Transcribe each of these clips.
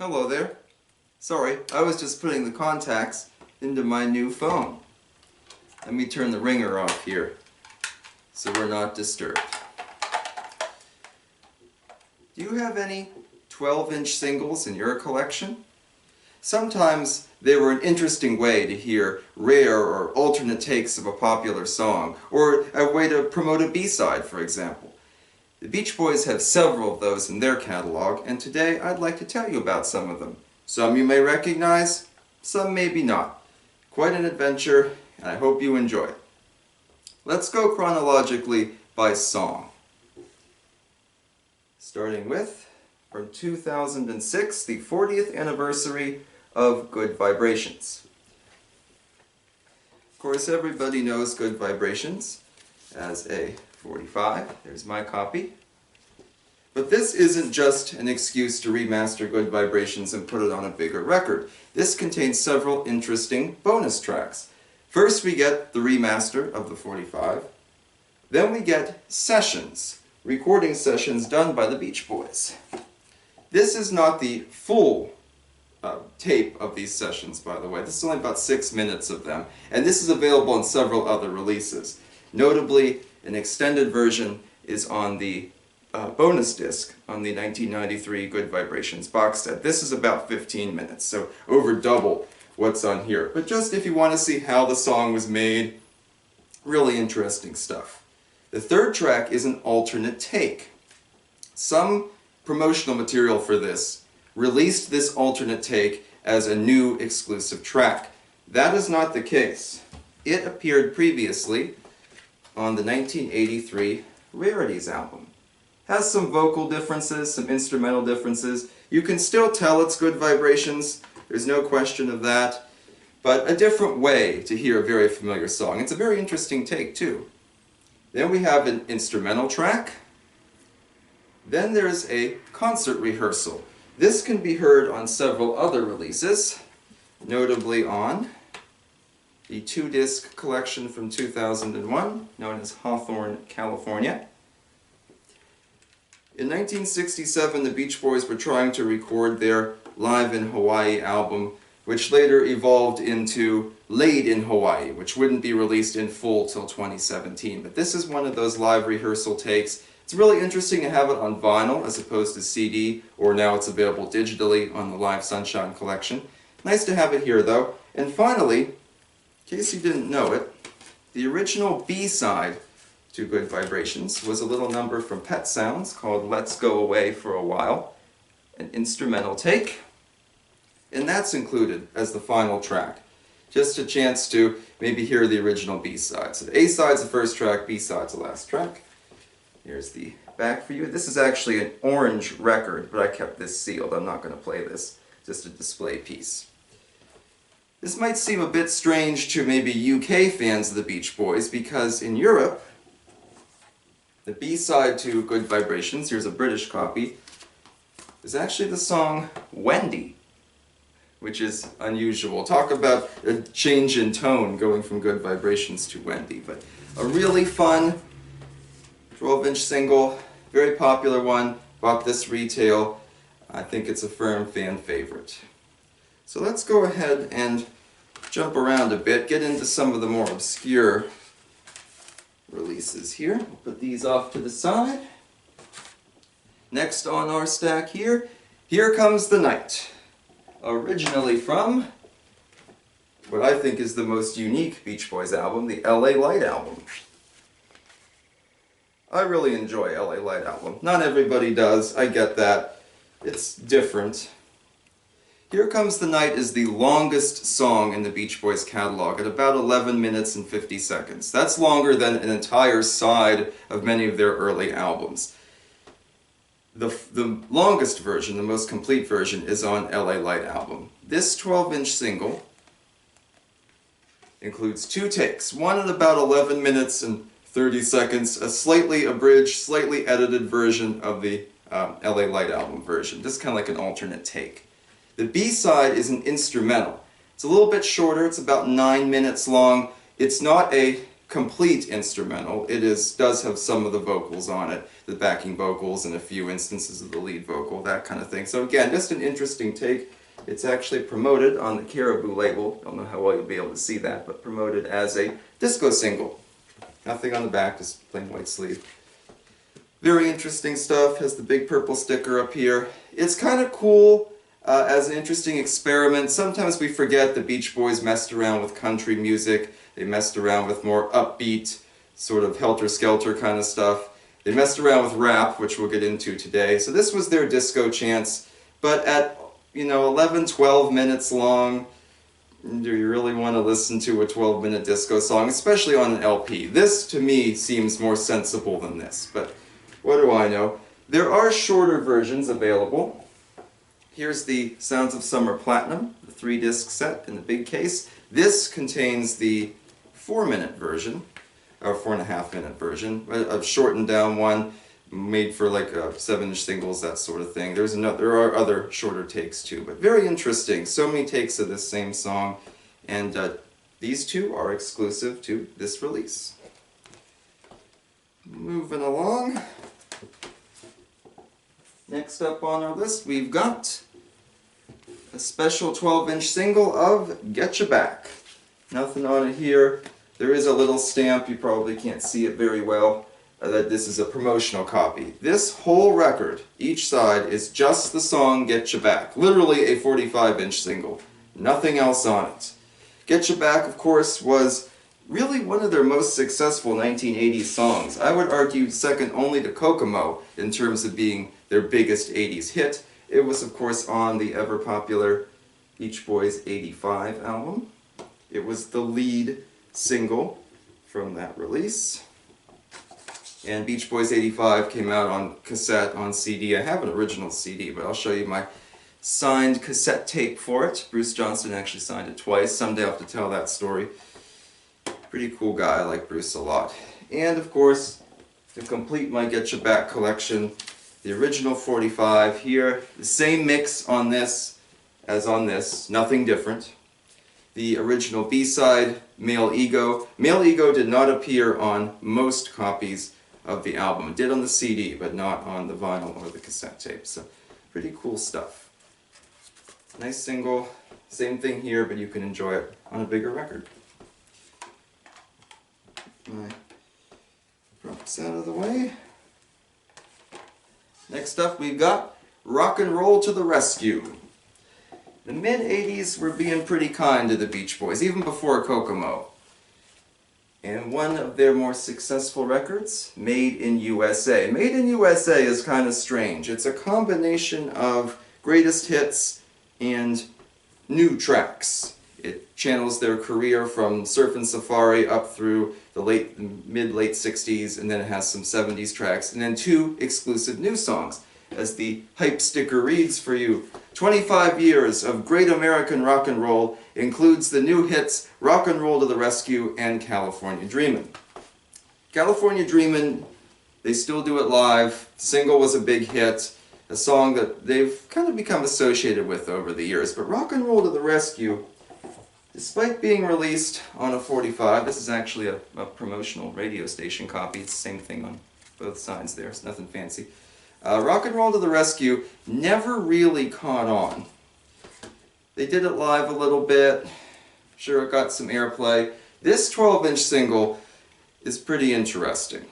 Hello there. Sorry, I was just putting the contacts into my new phone. Let me turn the ringer off here so we're not disturbed. Do you have any 12-inch singles in your collection? Sometimes they were an interesting way to hear rare or alternate takes of a popular song, or a way to promote a B-side, for example. The Beach Boys have several of those in their catalog, and today I'd like to tell you about some of them. Some you may recognize, some maybe not. Quite an adventure, and I hope you enjoy it. Let's go chronologically by song. Starting with, from 2006, the 40th anniversary of Good Vibrations. Of course, everybody knows Good Vibrations as a 45. There's my copy. But this isn't just an excuse to remaster Good Vibrations and put it on a bigger record. This contains several interesting bonus tracks. First we get the remaster of the 45. Then we get sessions, recording sessions done by the Beach Boys. This is not the full tape of these sessions, by the way. This is only about 6 minutes of them, and this is available in several other releases. Notably, an extended version is on the bonus disc on the 1993 Good Vibrations box set. This is about 15 minutes, so over double what's on here. But just if you want to see how the song was made, really interesting stuff. The third track is an alternate take. Some promotional material for this released this alternate take as a new exclusive track. That is not the case. It appeared previously on the 1983 Rarities album. Has some vocal differences, some instrumental differences. You can still tell it's Good Vibrations, there's no question of that, but a different way to hear a very familiar song. It's a very interesting take too. Then we have an instrumental track. Then there's a concert rehearsal. This can be heard on several other releases, notably on the 2-disc collection from 2001, known as Hawthorne, California. In 1967, the Beach Boys were trying to record their Live in Hawaii album, which later evolved into Laid in Hawaii, which wouldn't be released in full till 2017. But this is one of those live rehearsal takes. It's really interesting to have it on vinyl as opposed to CD, or now it's available digitally on the Live Sunshine collection. Nice to have it here though. And finally, in case you didn't know it, the original B-side to Good Vibrations was a little number from Pet Sounds called Let's Go Away for a While, an instrumental take, and that's included as the final track. Just a chance to maybe hear the original B-side. So the A-side's the first track, B-side's the last track. Here's the back for you. This is actually an orange record, but I kept this sealed. I'm not going to play this, just a display piece. This might seem a bit strange to maybe UK fans of the Beach Boys, because in Europe, the B-side to Good Vibrations, here's a British copy, is actually the song Wendy, which is unusual. Talk about a change in tone going from Good Vibrations to Wendy. But a really fun 12-inch single, very popular one, bought this retail. I think it's a firm fan favorite. So let's go ahead and jump around a bit, get into some of the more obscure releases here. We'll put these off to the side. Next on our stack here, Here Comes the Night. Originally from what I think is the most unique Beach Boys album, the LA Light album. I really enjoy LA Light album. Not everybody does, I get that. It's different. Here Comes the Night is the longest song in the Beach Boys catalog at about 11 minutes and 50 seconds. That's longer than an entire side of many of their early albums. The longest version, the most complete version, is on LA Light album. This 12-inch single includes 2 takes, one at about 11 minutes and 30 seconds, a slightly abridged, slightly edited version of the LA Light album version. Just kind of like an alternate take. The B-side is an instrumental. It's a little bit shorter, it's about 9 minutes long. It's not a complete instrumental. It does have some of the vocals on it, the backing vocals and a few instances of the lead vocal, that kind of thing. So again, just an interesting take. It's actually promoted on the Caribou label. Don't know how well you'll be able to see that, but promoted as a disco single. Nothing on the back, just plain white sleeve. Very interesting stuff. Has the big purple sticker up here. It's kind of cool as an interesting experiment. Sometimes we forget the Beach Boys messed around with country music. They messed around with more upbeat, sort of helter-skelter kind of stuff. They messed around with rap, which we'll get into today. So this was their disco chance, but at 11, 12 minutes long, do you really want to listen to a 12-minute disco song, especially on an LP? This, to me, seems more sensible than this, but what do I know? There are shorter versions available. Here's the Sounds of Summer Platinum, the 3-disc set in the big case. This contains the 4-minute version, or 4.5-minute version, a shortened down one, made for like 7-inch singles, that sort of thing. There are other shorter takes too, but very interesting. So many takes of this same song, and these two are exclusive to this release. Moving along. Next up on our list, we've got a special 12-inch single of Getcha Back. Nothing on it here. There is a little stamp, you probably can't see it very well, that this is a promotional copy. This whole record, each side, is just the song Getcha Back. Literally a 45-inch single. Nothing else on it. Getcha Back, of course, was really one of their most successful 1980s songs. I would argue second only to Kokomo in terms of being their biggest 80s hit. It was, of course, on the ever-popular Beach Boys' '85 album. It was the lead single from that release. And Beach Boys '85 came out on cassette, on CD. I have an original CD, but I'll show you my signed cassette tape for it. Bruce Johnston actually signed it twice. Someday I'll have to tell that story. Pretty cool guy. I like Bruce a lot. And of course, to complete my Getcha Back collection, the original 45 here. The same mix on this as on this. Nothing different. The original B-side, Male Ego. Male Ego did not appear on most copies of the album. It did on the CD, but not on the vinyl or the cassette tape. So, pretty cool stuff. Nice single. Same thing here, but you can enjoy it on a bigger record. My props out of the way. Next up, we've got Rock and Roll to the Rescue. The mid-'80s were being pretty kind to the Beach Boys, even before Kokomo. And one of their more successful records, Made in USA. Made in USA is kind of strange. It's a combination of greatest hits and new tracks. It channels their career from Surfin' Safari up through the mid-late 60s, and then it has some 70s tracks, and then 2 exclusive new songs. As the hype sticker reads for you, 25 years of great American rock and roll includes the new hits Rock and Roll to the Rescue and California Dreamin'. California Dreamin', they still do it live. The single was a big hit, a song that they've kind of become associated with over the years. But Rock and Roll to the Rescue, despite being released on a 45, this is actually a promotional radio station copy. It's the same thing on both sides there. It's nothing fancy. Rock and Roll to the Rescue never really caught on. They did it live a little bit. Sure, it got some airplay. This 12-inch single is pretty interesting.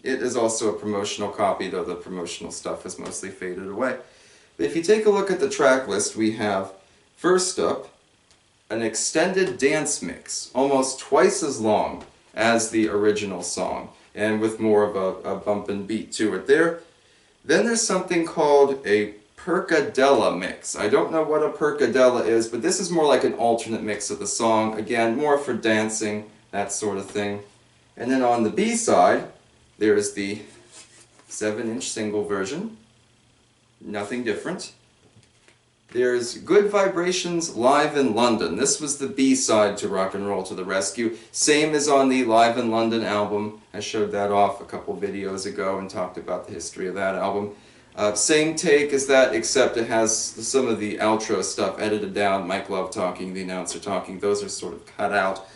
It is also a promotional copy, though the promotional stuff has mostly faded away. But if you take a look at the track list, we have, first up, an extended dance mix, almost twice as long as the original song, and with more of a bump and beat to it there. Then there's something called a Percodella mix. I don't know what a Percodella is, but this is more like an alternate mix of the song. Again, more for dancing, that sort of thing. And then on the B side, there's the 7-inch single version. Nothing different. There's Good Vibrations Live in London. This was the B-side to Rock and Roll to the Rescue. Same as on the Live in London album. I showed that off a couple videos ago and talked about the history of that album. Same take as that, except it has some of the outro stuff edited down. Mike Love talking, the announcer talking. Those are sort of cut out.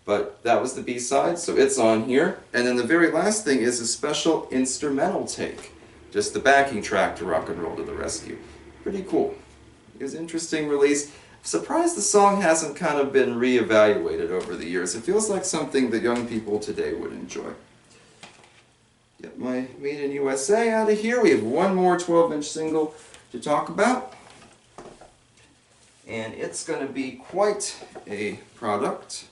But that was the B-side, so it's on here. And then the very last thing is a special instrumental take. Just the backing track to Rock and Roll to the Rescue. Pretty cool. It was an interesting release. Surprised the song hasn't kind of been reevaluated over the years. It feels like something that young people today would enjoy. Get my Made in USA out of here. We have one more 12-inch single to talk about. And it's going to be quite a product.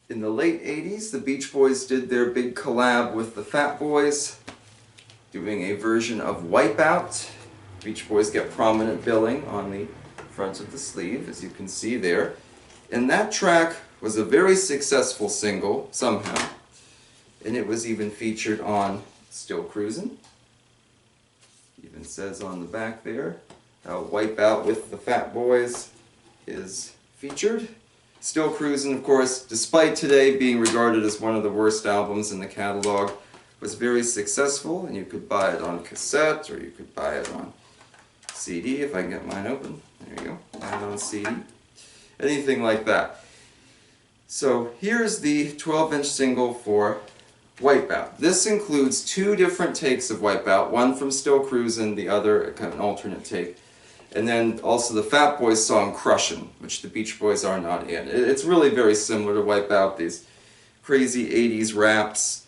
In the late 80s, the Beach Boys did their big collab with the Fat Boys, doing a version of Wipeout. Beach Boys get prominent billing on the front of the sleeve, as you can see there. And that track was a very successful single, somehow. And it was even featured on Still Cruisin'. Even says on the back there how Wipeout with the Fat Boys is featured. Still Cruisin', of course, despite today being regarded as one of the worst albums in the catalog, was very successful, and you could buy it on cassette, or you could buy it on CD, if I can get mine open. There you go, buy it on CD. Anything like that. So here's the 12-inch single for Wipeout. This includes two different takes of Wipeout, one from Still Cruisin', the other kind of an alternate take. And then also the Fat Boys song Crushin', which the Beach Boys are not in. It's really very similar to Wipeout, these crazy 80s raps.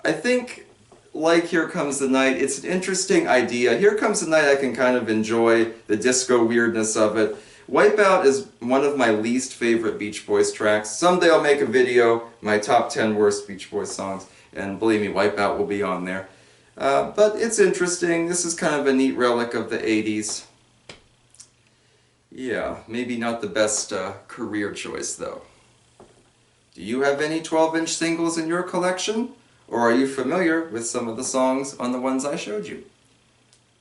I think, like Here Comes the Night, it's an interesting idea. Here Comes the Night I can kind of enjoy the disco weirdness of it. Wipeout is one of my least favorite Beach Boys tracks. Someday I'll make a video, my top 10 worst Beach Boys songs, and believe me, Wipeout will be on there. But it's interesting. This is kind of a neat relic of the 80s. Yeah, maybe not the best career choice, though. Do you have any 12-inch singles in your collection? Or are you familiar with some of the songs on the ones I showed you?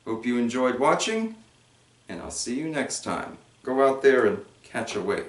Hope you enjoyed watching, and I'll see you next time. Go out there and catch a wave.